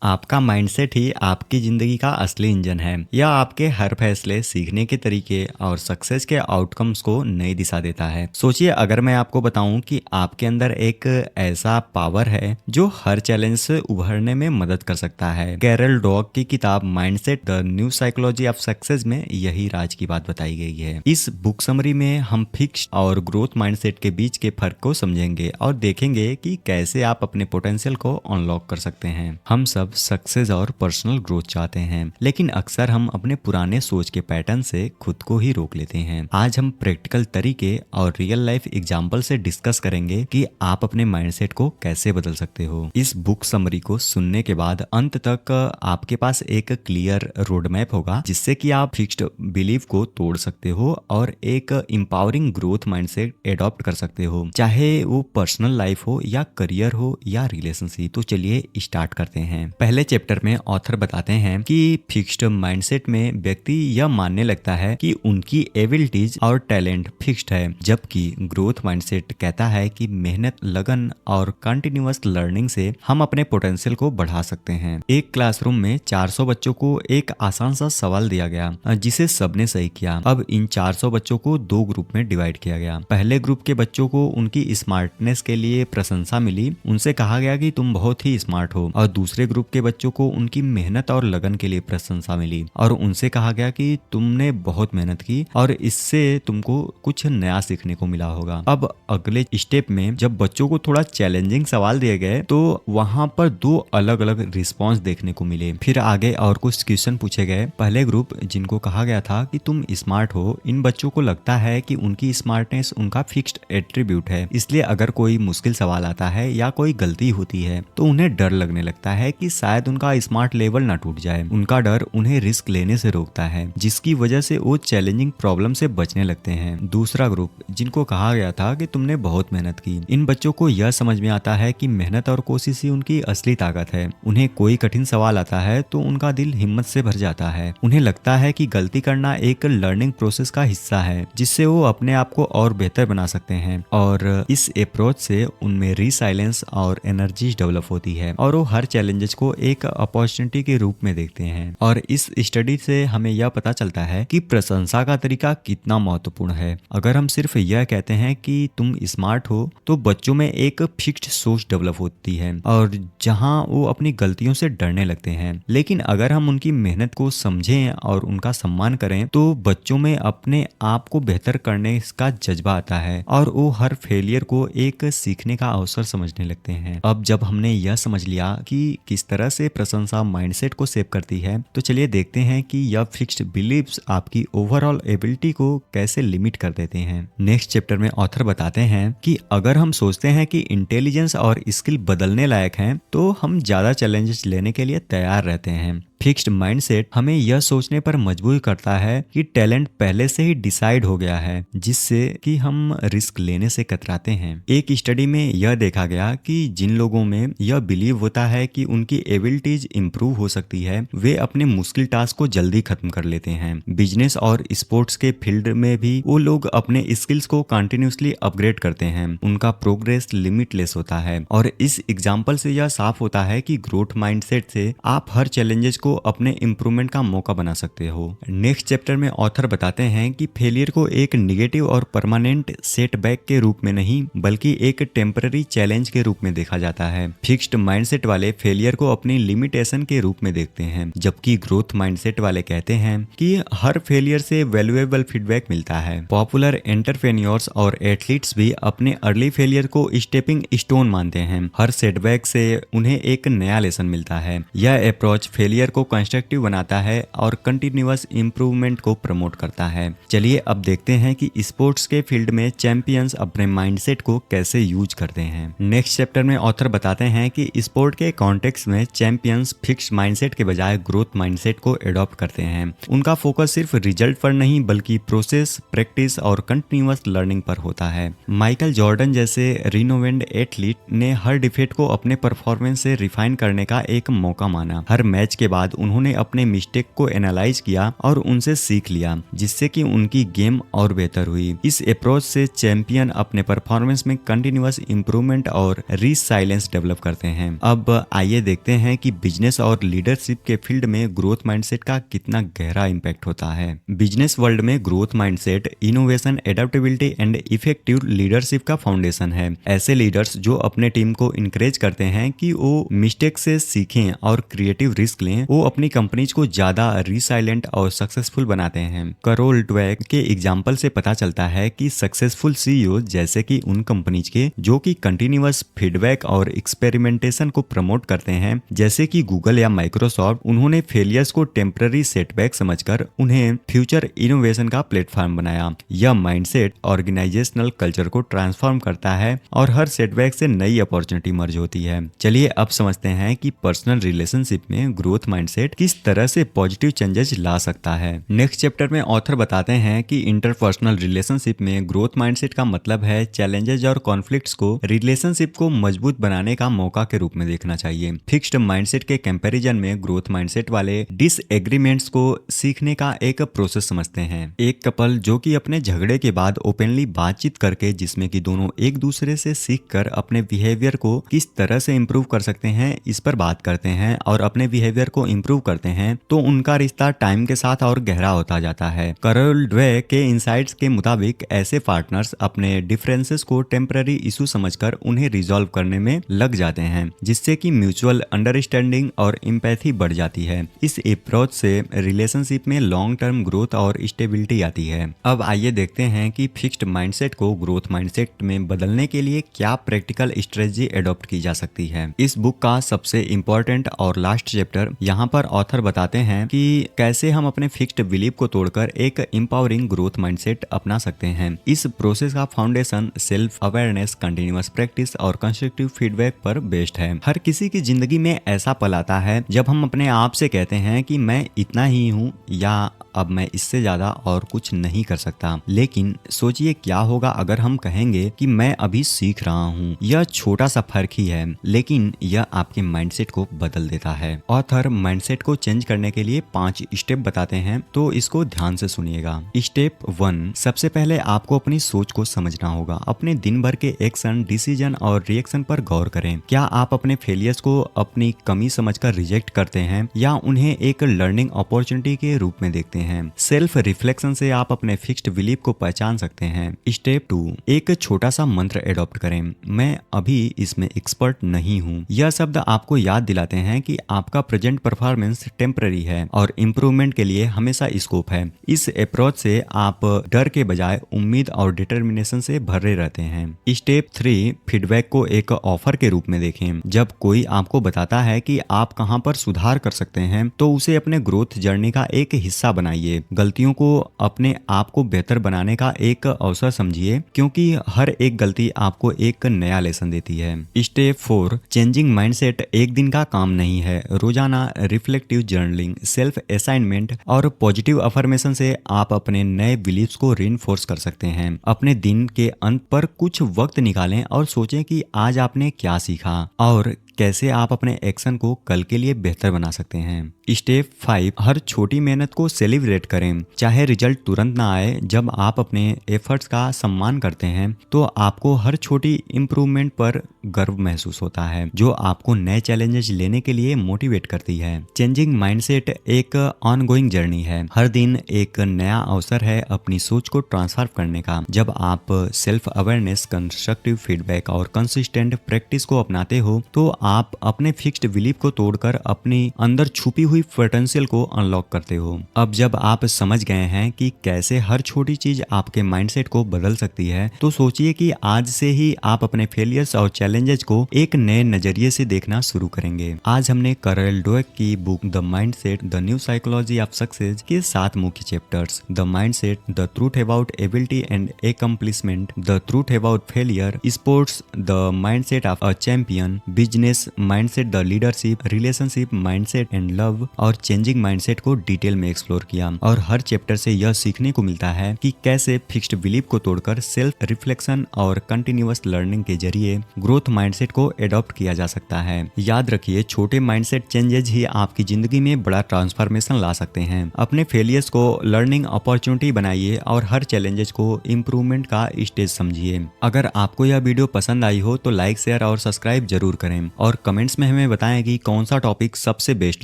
आपका माइंडसेट ही आपकी जिंदगी का असली इंजन है। यह आपके हर फैसले, सीखने के तरीके और सक्सेस के आउटकम्स को नई दिशा देता है। सोचिए, अगर मैं आपको बताऊं कि आपके अंदर एक ऐसा पावर है जो हर चैलेंज से उभरने में मदद कर सकता है। कैरल डॉग की किताब mindset the new psychology of success में यही राज की बात बताई गई है। इस बुक समरी में हम फिक्स्ड और ग्रोथ माइंडसेट के बीच के फर्क को समझेंगे और देखेंगे कि कैसे आप अपने पोटेंशियल को अनलॉक कर सकते हैं। हम सब सक्सेस और पर्सनल ग्रोथ चाहते हैं, लेकिन अक्सर हम अपने पुराने सोच के पैटर्न से खुद को ही रोक लेते हैं। आज हम प्रैक्टिकल तरीके और रियल लाइफ एग्जांपल से डिस्कस करेंगे कि आप अपने माइंडसेट को कैसे बदल सकते हो। इस बुक समरी को सुनने के बाद अंत तक आपके पास एक क्लियर रोड मैप होगा, जिससे कि आप फिक्स्ड बिलीफ को तोड़ सकते हो और एक इंपावरिंग ग्रोथ माइंडसेट एडॉप्ट कर सकते हो, चाहे वो पर्सनल लाइफ हो या करियर हो या रिलेशनशिप। तो चलिए स्टार्ट करते हैं। पहले चैप्टर में ऑथर बताते हैं कि फिक्स्ड माइंडसेट में व्यक्ति यह मानने लगता है कि उनकी एबिलिटीज और टैलेंट फिक्स्ड है, जबकि ग्रोथ माइंडसेट कहता है कि मेहनत, लगन और कंटिन्यूअस लर्निंग से हम अपने पोटेंशियल को बढ़ा सकते हैं। एक क्लासरूम में 400 बच्चों को एक आसान सा सवाल दिया गया, जिसे सबने सही किया। अब इन 400 बच्चों को दो ग्रुप में डिवाइड किया गया। पहले ग्रुप के बच्चों को उनकी स्मार्टनेस के लिए प्रशंसा मिली, उनसे कहा गया कि तुम बहुत ही स्मार्ट हो, और दूसरे ग्रुप के बच्चों को उनकी मेहनत और लगन के लिए प्रशंसा मिली और उनसे कहा गया कि तुमने बहुत मेहनत की और इससे तुमको कुछ नया सीखने को मिला होगा। अब अगले स्टेप में जब बच्चों को थोड़ा चैलेंजिंग सवाल दिए गए तो वहां पर दो अलग अलग रिस्पॉन्स देखने को मिले। फिर आगे और कुछ क्वेश्चन पूछे गए। पहले ग्रुप, जिनको कहा गया था कि तुम स्मार्ट हो, इन बच्चों को लगता है कि उनकी स्मार्टनेस उनका फिक्स्ड एट्रीब्यूट है, इसलिए अगर कोई मुश्किल सवाल आता है या कोई गलती होती है तो उन्हें डर लगने लगता है कि शायद उनका स्मार्ट लेवल ना टूट जाए। उनका डर उन्हें रिस्क लेने से रोकता है, जिसकी वजह से वो चैलेंजिंग प्रॉब्लम से बचने लगते हैं। दूसरा ग्रुप, जिनको कहा गया था कि तुमने बहुत मेहनत की, इन बच्चों को यह समझ में आता है कि मेहनत और कोशिश ही उनकी असली ताकत है। उन्हें कोई कठिन सवाल आता है तो उनका दिल हिम्मत से भर जाता है। उन्हें लगता है कि गलती करना एक लर्निंग प्रोसेस का हिस्सा है, जिससे वो अपने आप को और बेहतर बना सकते हैं। और इस अप्रोच से उनमें रिसाइलेंस और एनर्जी डेवलप होती है और वो हर चैलेंजेस को एक अपॉर्चुनिटी के रूप में देखते हैं। और इस स्टडी से हमें यह पता चलता है कि प्रशंसा का तरीका कितना महत्वपूर्ण है। अगर हम सिर्फ यह कहते हैं कि तुम स्मार्ट हो तो बच्चों में एक फिक्स्ड सोच डेवलप होती है और जहां वो अपनी गलतियों से डरने लगते हैं। लेकिन अगर हम उनकी मेहनत को समझें और उनका सम्मान करें तो बच्चों में अपने आप को बेहतर करने का जज्बा आता है और वो हर फेलियर को एक सीखने का अवसर समझने लगते हैं। अब जब हमने यह समझ लिया कि किस तरह से प्रशंसा माइंडसेट को सेव करती है, तो चलिए देखते हैं कि यह फिक्स्ड बिलीव्स आपकी ओवरऑल एबिलिटी को कैसे लिमिट कर देते हैं। नेक्स्ट चैप्टर में ऑथर बताते हैं कि अगर हम सोचते हैं कि इंटेलिजेंस और स्किल बदलने लायक हैं, तो हम ज्यादा चैलेंजेस लेने के लिए तैयार रहते हैं। फिक्स्ड माइंडसेट हमें यह सोचने पर मजबूर करता है कि टैलेंट पहले से ही डिसाइड हो गया है, जिससे कि हम रिस्क लेने से कतराते हैं। एक स्टडी में यह देखा गया कि जिन लोगों में यह बिलीव होता है कि उनकी एबिलिटीज इंप्रूव हो सकती है, वे अपने मुश्किल टास्क को जल्दी खत्म कर लेते हैं। बिजनेस और स्पोर्ट्स के फील्ड में भी वो लोग अपने स्किल्स को कंटिन्यूसली अपग्रेड करते हैं। उनका प्रोग्रेस लिमिटलेस होता है। और इस एग्जाम्पल से यह साफ होता है कि ग्रोथ माइंडसेट से आप हर चैलेंजेस को अपने इंप्रूवमेंट का मौका बना सकते हो। नेक्स्ट चैप्टर में ऑथर बताते हैं कि फेलियर को एक निगेटिव और परमानेंट सेटबैक के रूप में नहीं, बल्कि एक टेम्पररी चैलेंज के रूप में देखा जाता है। फिक्स्ड माइंडसेट वाले फेलियर को अपनी लिमिटेशन के रूप में देखते हैं, जबकि ग्रोथ माइंडसेट वाले कहते हैं कि हर फेलियर से वैल्यूएबल फीडबैक मिलता है। पॉपुलर एंटरप्रेन्योर्स और एथलीट्स भी अपने अर्ली फेलियर को स्टेपिंग स्टोन मानते हैं। हर सेटबैक से उन्हें एक नया लेसन मिलता है। यह अप्रोच फेलियर को कंस्ट्रक्टिव बनाता है और कंटिन्यूअस इंप्रूवमेंट को प्रमोट करता है। चलिए अब देखते हैं कि स्पोर्ट्स के फील्ड में चैंपियंस अपने माइंडसेट को कैसे यूज करते हैं। नेक्स्ट चैप्टर में ऑथर बताते हैं कि स्पोर्ट के कॉन्टेक्स्ट में चैंपियंस फिक्स्ड माइंडसेट के बजाय ग्रोथ माइंडसेट को एडॉप्ट करते हैं। उनका फोकस सिर्फ रिजल्ट पर नहीं, बल्कि प्रोसेस, प्रैक्टिस और कंटिन्यूअस लर्निंग पर होता है। माइकल जॉर्डन जैसे रिनोवेंड एथलीट ने हर डिफेट को अपने परफॉर्मेंस से रिफाइन करने का एक मौका माना। हर मैच के बाद बाद उन्होंने अपने मिस्टेक को एनालाइज किया और उनसे सीख लिया, जिससे कि उनकी गेम और बेहतर हुई। इस अप्रोच से चैंपियन अपने परफॉर्मेंस में कंटिन्यूअस इंप्रूवमेंट और रिसाइलेंस डेवलप करते हैं। अब आइए देखते हैं कि बिजनेस और लीडरशिप के फील्ड में ग्रोथ माइंडसेट का कितना गहरा इम्पैक्ट होता है। बिजनेस वर्ल्ड में growth mindset innovation, adaptability and effective leadership का फाउंडेशन है। ऐसे लीडर्स जो अपने टीम को इनकरेज करते हैं कि वो मिस्टेक से सीखें और क्रिएटिव रिस्क लें, वो अपनी कंपनीज को ज्यादा रिसाइलेंट और सक्सेसफुल बनाते हैं। करोल ड्वेक के एग्जाम्पल से पता चलता है कि सक्सेसफुल सीईओ जैसे कि उन कंपनीज के जो कि कंटिन्यूअस फीडबैक और एक्सपेरिमेंटेशन को प्रमोट करते हैं, जैसे कि गूगल या माइक्रोसॉफ्ट, उन्होंने फेलियर्स को टेम्पररी सेटबैक समझकर उन्हें फ्यूचर इनोवेशन का प्लेटफॉर्म बनाया। यह माइंडसेट ऑर्गेनाइजेशनल कल्चर को ट्रांसफॉर्म करता है और हर सेटबैक से नई अपॉर्चुनिटी मर्ज होती है। चलिए अब समझते हैं कि पर्सनल रिलेशनशिप में ग्रोथ माइंडसेट किस तरह से पॉजिटिव चेंजेस ला सकता है। नेक्स्ट चैप्टर में ऑथर बताते हैं कि इंटरपर्सनल रिलेशनशिप में ग्रोथ माइंडसेट का मतलब है चैलेंजेस और कॉन्फ्लिक्ट्स को रिलेशनशिप को मजबूत बनाने का मौका के रूप में देखना चाहिए। फिक्स्ड माइंडसेट के कंपैरिजन में ग्रोथ माइंडसेट वाले डिसएग्रीमेंट्स को सीखने का एक प्रोसेस समझते हैं। एक कपल जो कि अपने झगड़े के बाद ओपनली बातचीत करके, जिसमें कि दोनों एक दूसरे से सीखकर अपने बिहेवियर को किस तरह से इम्प्रूव कर सकते हैं, इस पर बात करते हैं और अपने बिहेवियर को इम्प्रूव करते हैं, तो उनका रिश्ता टाइम के साथ और गहरा होता जाता है। करोल ड्वेक के इनसाइट्स के मुताबिक ऐसे पार्टनर्स अपने डिफरेंसेस को टेम्पररी इशू समझकर उन्हें रिजॉल्व करने में लग जाते हैं, जिससे कि म्यूचुअल अंडरस्टैंडिंग और एम्पैथी बढ़ जाती है। इस अप्रोच से रिलेशनशिप में लॉन्ग टर्म ग्रोथ और स्टेबिलिटी आती है। अब आइए देखते हैं कि फिक्स्ड माइंडसेट को ग्रोथ माइंडसेट में बदलने के लिए क्या प्रैक्टिकल स्ट्रेटजी एडॉप्ट की जा सकती है। इस बुक का सबसे इम्पोर्टेंट और लास्ट चैप्टर, यहाँ पर ऑथर बताते हैं कि कैसे हम अपने फिक्स्ड बिलीफ को तोड़कर एक एम्पावरिंग ग्रोथ माइंडसेट अपना सकते हैं। इस प्रोसेस का foundation self awareness, continuous practice और कंस्ट्रक्टिव फीडबैक पर बेस्ड है। हर किसी की जिंदगी में ऐसा पल आता है जब हम अपने आप से कहते हैं कि मैं इतना ही हूँ या अब मैं इससे ज्यादा और कुछ नहीं कर सकता। लेकिन सोचिए क्या होगा अगर हम कहेंगे कि मैं अभी सीख रहा हूँ। यह छोटा सा फर्क ही है, लेकिन यह आपके माइंडसेट को बदल देता है। ऑथर माइंडसेट को चेंज करने के लिए 5 स्टेप बताते हैं, तो इसको ध्यान से सुनिएगा। स्टेप 1, सबसे पहले आपको अपनी सोच को समझना होगा। अपने दिन भर के एक्शन, डिसीजन और रिएक्शन पर गौर करें। क्या आप अपने फेलियर्स को अपनी कमी समझकर रिजेक्ट करते हैं या उन्हें एक लर्निंग अपॉर्चुनिटी के रूप में देखते हैं? सेल्फ रिफ्लेक्शन से आप अपने फिक्स्ड बिलीफ को पहचान सकते हैं। स्टेप 2, एक छोटा सा मंत्र एडॉप्ट करें। मैं अभी इसमें एक्सपर्ट नहीं हूँ। यह शब्द आपको याद दिलाते हैं कि आपका प्रेजेंट परफॉर्मेंस टेम्पररी है और इम्प्रूवमेंट के लिए हमेशा स्कोप है। इस अप्रोच से आप डर के बजाय उम्मीद और डिटर्मिनेशन से भरे रहते हैं। स्टेप 3, फीडबैक को एक ऑफर के रूप में देखें। जब कोई आपको बताता है कि आप कहां पर सुधार कर सकते हैं, तो उसे अपने ग्रोथ जर्नी का एक हिस्सा बनाइए। गलतियों को अपने आप को बेहतर बनाने का एक अवसर समझिए, क्योंकि हर एक गलती आपको एक नया लेसन देती है। स्टेप 4, चेंजिंग माइंडसेट एक दिन का काम नहीं है। रोजाना रिफ्लेक्टिव जर्नलिंग, सेल्फ असाइनमेंट और पॉजिटिव अफर्मेशन से आप अपने नए बिलीफ्स को रीइंफोर्स कर सकते हैं। अपने दिन के अंत पर कुछ वक्त निकालें और सोचें कि आज आपने क्या सीखा और कैसे आप अपने एक्शन को कल के लिए बेहतर बना सकते हैं। स्टेप 5, हर छोटी मेहनत को सेलिब्रेट करें। चाहे रिजल्ट तुरंत ना आए, जब आप अपने एफर्ट्स का सम्मान करते हैं तो आपको हर छोटी इंप्रूवमेंट पर गर्व महसूस होता है, जो आपको नए चैलेंजेस लेने के लिए मोटिवेट करती है। चेंजिंग माइंडसेट एक ऑनगोइंग जर्नी है। हर दिन एक नया अवसर है अपनी सोच को ट्रांसफॉर्म करने का। जब आप सेल्फ अवेयरनेस, कंस्ट्रक्टिव फीडबैक और कंसिस्टेंट प्रैक्टिस को अपनाते हो, तो आप अपने फिक्स्ड बिलीफ को तोड़कर अपनी अंदर छुपी हुई पोटेंशियल को अनलॉक करते हो। अब जब आप समझ गए हैं कि कैसे हर छोटी चीज आपके माइंडसेट को बदल सकती है, तो सोचिए कि आज से ही आप अपने फेलियर्स और चैलेंजेस को एक नए नजरिए से देखना शुरू करेंगे। आज हमने करोल ड्वेक की book the mindset, the new psychology of success के 7 मुख्य chapters, the mindset, the truth about ability and accomplishment, the truth about failure, sports, the mindset of a champion, business business mindset, the leadership, relationship mindset and love और changing mindset को detail में explore किया। और हर chapter से यह सीखने को मिलता है कि कैसे फिक्स्ड बिलीफ को तोड़कर सेल्फ रिफ्लेक्शन और कंटिन्यूअस लर्निंग के जरिए ग्रोथ माइंडसेट को एडॉप्ट किया जा सकता है। याद रखिए, छोटे माइंडसेट चेंजेस ही आपकी जिंदगी में बड़ा ट्रांसफॉर्मेशन ला सकते हैं। अपने फेलियर्स को लर्निंग अपॉर्चुनिटी बनाइए और हर चैलेंजेस को इम्प्रूवमेंट का स्टेज समझिए। अगर आपको यह वीडियो पसंद आई हो तो लाइक, शेयर और सब्सक्राइब जरूर करें और कमेंट्स में हमें बताएं कि कौन सा टॉपिक सबसे बेस्ट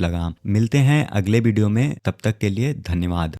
लगा। मिलते हैं अगले वीडियो में, तब तक के लिए धन्यवाद।